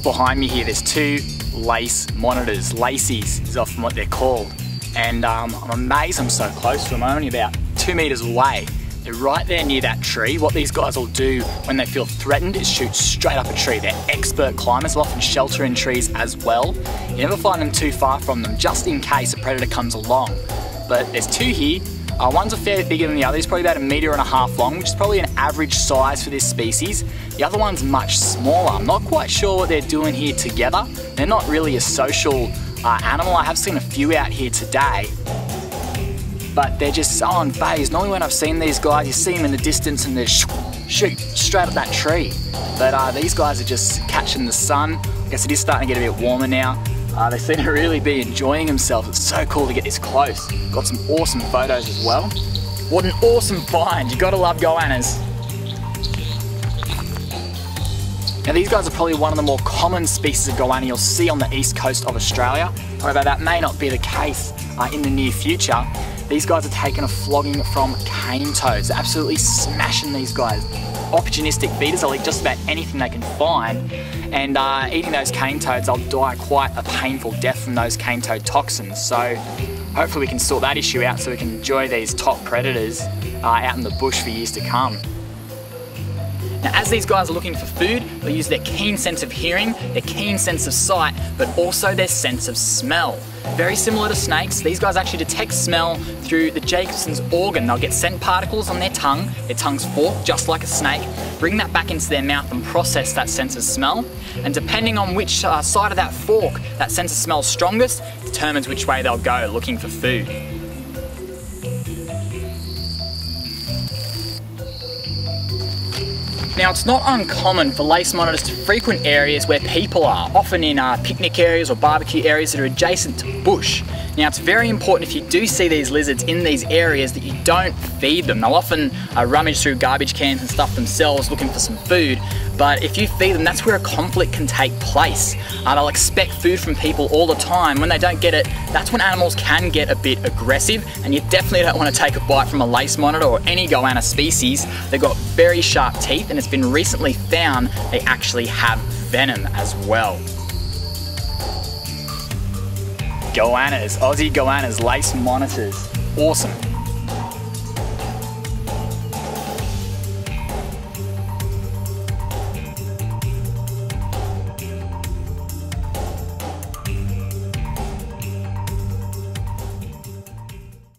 behind me here, there's two lace monitors. Lacies is often what they're called. And I'm amazed I'm so close to them. I'm only about 2 meters away. They're right there near that tree. What these guys will do when they feel threatened is shoot straight up a tree. They're expert climbers, they'll often shelter in trees as well. You never find them too far from them, just in case a predator comes along. But there's two here. One's a fair bit bigger than the other. He's probably about 1.5 meters long, which is probably an average size for this species. The other one's much smaller. I'm not quite sure what they're doing here together. They're not really a social animal. I have seen a few out here today, but they're just so unfazed. Normally when I've seen these guys, you see them in the distance and they shoot straight up that tree. But these guys are just catching the sun. I guess it is starting to get a bit warmer now. They seem to really be enjoying themselves. It's so cool to get this close. Got some awesome photos as well. What an awesome find. You gotta love goannas. Now these guys are probably one of the more common species of goanna you'll see on the east coast of Australia. However, that may not be the case in the near future. These guys are taking a flogging from cane toads. They're absolutely smashing these guys. Opportunistic feeders, they'll eat just about anything they can find, and eating those cane toads, they'll die quite a painful death from those cane toad toxins. So hopefully we can sort that issue out so we can enjoy these top predators out in the bush for years to come. Now, as these guys are looking for food, they'll use their keen sense of hearing, their keen sense of sight, but also their sense of smell. Very similar to snakes, these guys actually detect smell through the Jacobson's organ. They'll get scent particles on their tongue's forked just like a snake, bring that back into their mouth and process that sense of smell. And depending on which side of that fork that sense of smell is strongest, determines which way they'll go looking for food. Now, it's not uncommon for lace monitors to frequent areas where people are, often in picnic areas or barbecue areas that are adjacent to bush. Now, it's very important if you do see these lizards in these areas that you don't feed them. They'll often rummage through garbage cans and stuff themselves looking for some food, but if you feed them, that's where a conflict can take place. They'll expect food from people all the time. When they don't get it, that's when animals can get a bit aggressive, and you definitely don't want to take a bite from a lace monitor or any goanna species. They've got very sharp teeth, and it's been recently found they actually have venom as well. Goannas, Aussie goannas, lace monitors, awesome.